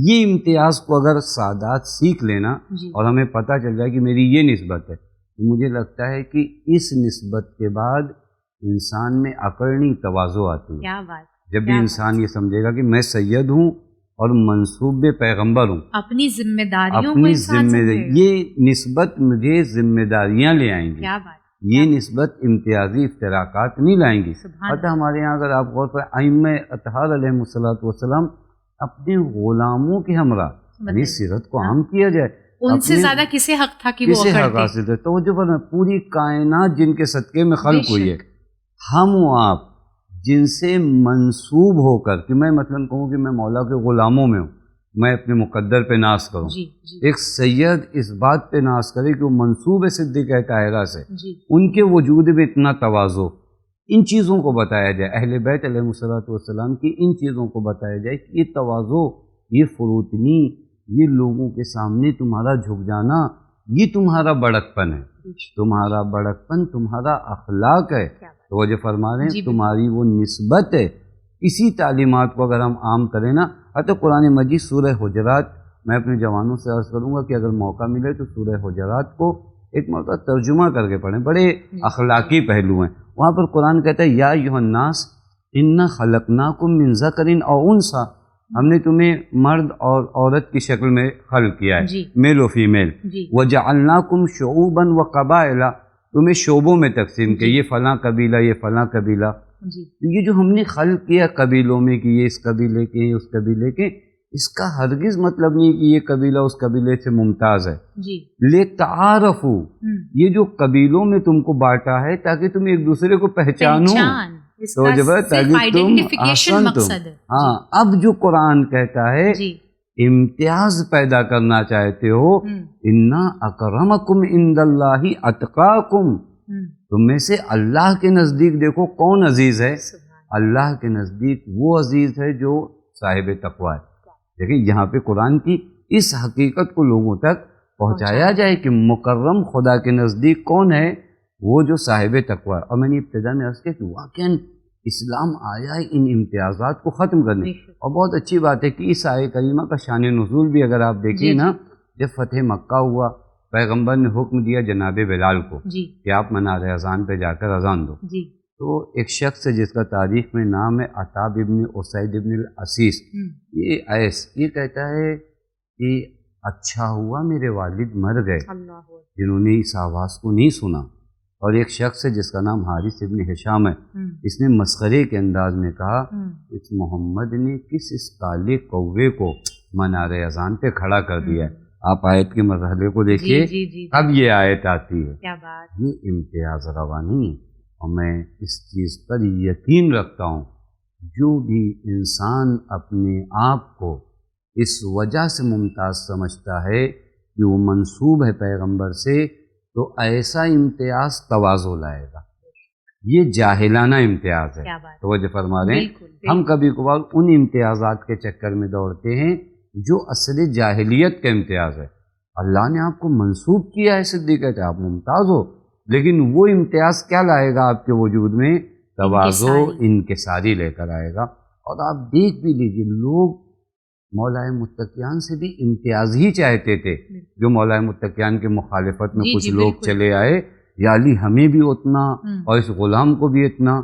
یہ امتیاز کو اگر سادات سیکھ لینا اور ہمیں پتہ چل جائے کہ میری یہ نسبت ہے، تو مجھے لگتا ہے کہ اس نسبت کے بعد انسان میں اکرنی تواضع آتی ہے. کیا بات! جب بھی انسان یہ سمجھے گا کہ میں سید ہوں اور منصوب پیغمبر ہوں، اپنی ذمہ داریوں اپنی ذمہ داری، یہ نسبت مجھے ذمہ داریاں لے آئیں گی. کیا بات! یہ نسبت امتیازی افتراقات نہیں لائیں گی. حتیٰ ہمارے یہاں اگر آپ غور پر ائمہ اطہار علیہ الصلوۃ والسلام اپنے غلاموں کے ہمراہ یعنی سیرت کو عام کیا جائے، ان سے زیادہ کسے حق تھا کہ وہ حق حاصل تھے. توجہ فرمائیں، پوری کائنات جن کے صدقے میں خلق ہوئی ہے، ہم و آپ جن سے منسوب ہو کر، کہ میں مثلاً کہوں کہ میں مولا کے غلاموں میں ہوں، میں اپنے مقدر پہ ناز کروں. ایک سید اس بات پہ ناز کرے کہ وہ منسوب صدیقہ طاہرہ سے، ان کے وجود میں اتنا تواضع، ان چیزوں کو بتایا جائے. اہل بیت علیہ الصلوۃ والسلام کی ان چیزوں کو بتایا جائے کہ یہ تواضع، یہ فروتنی، یہ لوگوں کے سامنے تمہارا جھک جانا، یہ تمہارا بڑکپن ہے. تمہارا بڑکپن تمہارا اخلاق ہے. تو جو فرما رہے ہیں تمہاری وہ نسبت ہے. اسی تعلیمات کو اگر ہم عام کریں نا، حتی قرآن مجید سورہ حجرات، میں اپنے جوانوں سے عرض کروں گا کہ اگر موقع ملے تو سورہ حجرات کو ایک مرتبہ ترجمہ کر کے پڑھیں. بڑے اخلاقی پہلو ہیں وہاں پر. قرآن کہتا ہے یا ایھا الناس انا خلقناکم من ذکر او انثی، ہم نے تمہیں مرد اور عورت کی شکل میں خلق کیا ہے، میل و فیمیل. وجعلناکم شعوبا وقبائل، تمہیں شعبوں میں تقسیم کیا، یہ فلاں قبیلہ، یہ فلاں قبیلہ. یہ جو ہم نے خلق کیا قبیلوں میں کہ یہ اس قبیلے کے، یہ اس قبیلے کے، اس کا ہرگز مطلب نہیں کہ یہ قبیلہ اس قبیلے سے ممتاز ہے. لِتَعَارَفُوا، یہ جو قبیلوں میں تم کو بانٹا ہے تاکہ تم ایک دوسرے کو پہچانو، تو جب تاکہ تم احسن تم. ہاں، اب جو قرآن کہتا ہے امتیاز پیدا کرنا چاہتے ہو، اِنَّا أَكْرَمَكُمْ عِندَ اللَّهِ أَتْقَاكُمْ، تم میں سے اللہ کے نزدیک دیکھو کون عزیز ہے. اللہ کے نزدیک وہ عزیز ہے جو صاحب تقویٰ ہے. دیکھیں یہاں پہ قرآن کی اس حقیقت کو لوگوں تک پہنچایا جائے کہ مکرم خدا کے نزدیک کون ہے، وہ جو صاحب تقویٰ ہے. اور میں نے ابتدا میں عرض کیا کہ واقعاً اسلام آیا ہے ان امتیازات کو ختم کرنے. اور بہت اچھی بات ہے کہ اس آیہ کریمہ کا شان نزول بھی اگر آپ دیکھیں نا، جب فتح مکہ ہوا پیغمبر نے حکم دیا جناب بلال کو کہ آپ منار اذان پہ جا کر اذان دو. تو ایک شخص ہے جس کا تاریخ میں نام ہے عتاب ابن اسید ابن العسیس، یہ کہتا ہے کہ اچھا ہوا میرے والد مر گئے جنہوں نے اس آواز کو نہیں سنا. اور ایک شخص ہے جس کا نام حارث ابن ہشام ہے، اس نے مسخرے کے انداز میں کہا اس محمد نے کس اس کالے کوے کو منار اذان پہ کھڑا کر دیا ہے. آپ آیت کے مرحلے کو دیکھیے، اب یہ آیت آتی ہے. یہ امتیاز روا نہیں ہے. اور میں اس چیز پر یقین رکھتا ہوں جو بھی انسان اپنے آپ کو اس وجہ سے ممتاز سمجھتا ہے کہ وہ منسوب ہے پیغمبر سے، تو ایسا امتیاز تواضع لائے گا. یہ جاہلانہ امتیاز ہے. توجہ فرما رہے ہیں، ہم کبھی کبھار ان امتیازات کے چکر میں دوڑتے ہیں جو اصل جاہلیت کا امتیاز ہے. اللہ نے آپ کو منسوب کیا ہے صدیقہ کہ آپ ممتاز ہو، لیکن وہ امتیاز کیا لائے گا آپ کے وجود میں؟ تواضع، انکساری لے کر آئے گا. اور آپ دیکھ بھی لیجیے، لوگ مولائے متقیان سے بھی امتیاز ہی چاہتے تھے. جو مولائے متقیان کے مخالفت میں کچھ لوگ چلے آئے، یا علی ہمیں بھی اتنا اور اس غلام کو بھی اتنا.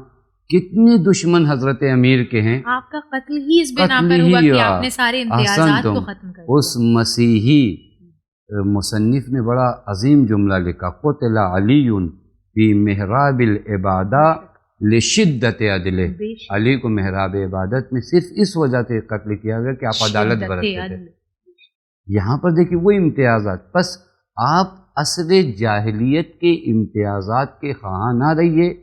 کتنے دشمن حضرت امیر کے ہیں. آپ کا قتل ہی اس بنا پر ہوا کہ آپ نے سارے امتیازات کو ختم کر دیا. اس مسیحی مصنف نے بڑا عظیم جملہ لکھا، قتل علی فی محراب العبادہ لشدت عدلہ. علی کو محراب عبادت میں صرف اس وجہ سے قتل کیا گیا کہ آپ عدالت برتتے تھے. یہاں پر دیکھیے وہ امتیازات. بس آپ عصر جاہلیت کے امتیازات کے خواہاں نہ رہیے.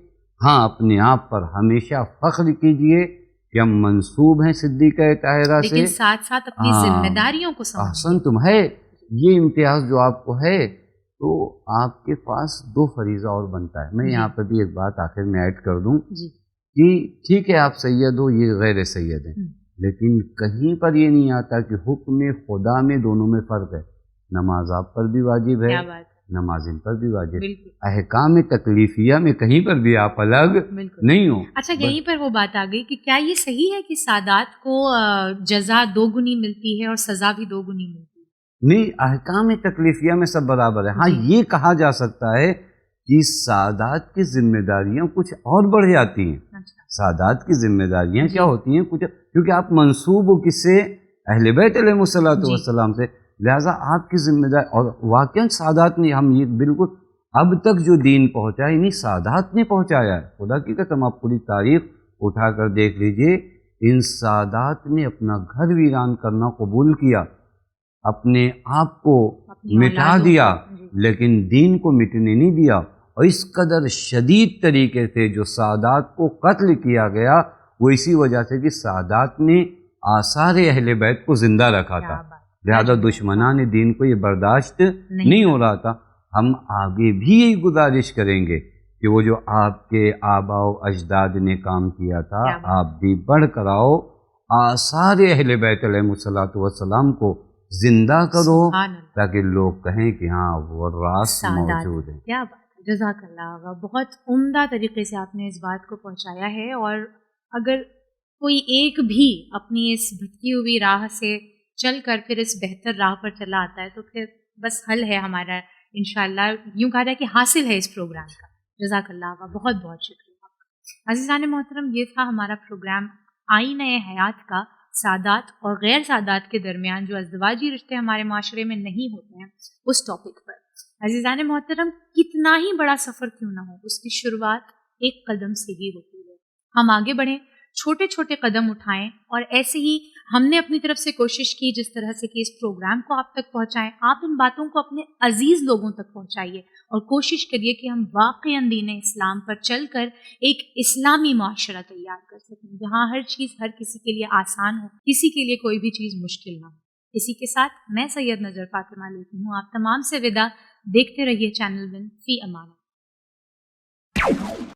ہاں، اپنے آپ پر ہمیشہ فخر کیجئے کہ ہم منسوب ہیں صدیقہ طاہرہ سے، لیکن ساتھ ساتھ اپنی ذمہ داریوں کو سمجھیں. احسن تم ہے یہ امتیاز جو آپ کو ہے، تو آپ کے پاس دو فریضہ اور بنتا ہے. میں یہاں پہ بھی ایک بات آخر میں ایڈ کر دوں کہ ٹھیک ہے آپ سید ہو، یہ غیر سید ہیں، لیکن کہیں پر یہ نہیں آتا کہ حکم خدا میں دونوں میں فرق ہے. نماز آپ پر بھی واجب ہے، نماز ان پر بھی واجب. احکام تکلیفیہ میں کہیں پر بھی آپ الگ نہیں ہو. اچھا، یہیں پر وہ بات آ گئی کہ کیا یہ صحیح ہے کہ سادات کو جزا دو گنی ملتی ہے اور سزا بھی دو گنی ملتی ہے؟ نہیں، احکام تکلیفیہ میں سب برابر ہے. ہاں، یہ کہا جا سکتا ہے کہ سادات کی ذمہ داریاں کچھ اور بڑھ جاتی ہیں. سادات کی ذمہ داریاں کیا ہوتی ہیں کچھ، کیونکہ آپ منسوب ہو کس سے؟ اہل بیت علیہ الصلوۃ والسلام سے. لہٰذا آپ کی ذمہ داری، اور واقعاً سادات نے، ہم یہ بالکل اب تک جو دین پہنچا ہے، نہیں سادات نے پہنچایا ہے. خدا کی قسم آپ پوری تاریخ اٹھا کر دیکھ لیجئے، ان سادات نے اپنا گھر ویران کرنا قبول کیا، اپنے آپ کو مٹا دیا، لیکن دین کو مٹنے نہیں دیا. اور اس قدر شدید طریقے سے جو سادات کو قتل کیا گیا، وہ اسی وجہ سے کہ سادات نے آثار اہل بیت کو زندہ رکھا تھا. لہذا دشمنان دین کو یہ برداشت نہیں ہو رہا تھا. ہم آگے بھی یہی گزارش کریں گے کہ وہ جو آپ کے آباء و اجداد نے کام کیا تھا، آپ بھی بڑھ کر آؤ، آثار اہل بیت علیہ الصلوۃ والسلام کو زندہ کرو، تاکہ لوگ کہیں کہ ہاں وہ راز موجود ہے. کیا بات ہے، جزاک اللہ. بہت عمدہ طریقے سے آپ نے اس بات کو پہنچایا ہے. اور اگر کوئی ایک بھی اپنی اس بھٹکی ہوئی راہ سے چل کر پھر اس بہتر راہ پر چلا آتا ہے، تو پھر بس حل ہے ہمارا انشاءاللہ. یوں کہا جائے کہ حاصل ہے اس پروگرام کا. جزاک اللہ کا بہت بہت شکریہ آپ کا. عزیزان محترم، یہ تھا ہمارا پروگرام آئینہ حیات کا، سادات اور غیر سادات کے درمیان جو ازدواجی رشتے ہمارے معاشرے میں نہیں ہوتے ہیں، اس ٹاپک پر. عزیزان محترم، کتنا ہی بڑا سفر کیوں نہ ہو، اس کی شروعات ایک قدم سے ہی ہوتی ہے. ہم آگے بڑھیں، چھوٹے چھوٹے قدم اٹھائیں، اور ایسے ہی ہم نے اپنی طرف سے کوشش کی جس طرح سے کہ اس پروگرام کو آپ تک پہنچائیں. آپ ان باتوں کو اپنے عزیز لوگوں تک پہنچائیے اور کوشش کریے کہ ہم واقعی دین اسلام پر چل کر ایک اسلامی معاشرہ تیار کر سکیں، جہاں ہر چیز ہر کسی کے لیے آسان ہو، کسی کے لیے کوئی بھی چیز مشکل نہ ہو. اسی کے ساتھ میں سید نظر فاطمہ لیتی ہوں آپ تمام سے وداع. دیکھتے رہیے چینل ون. فی امان اللہ.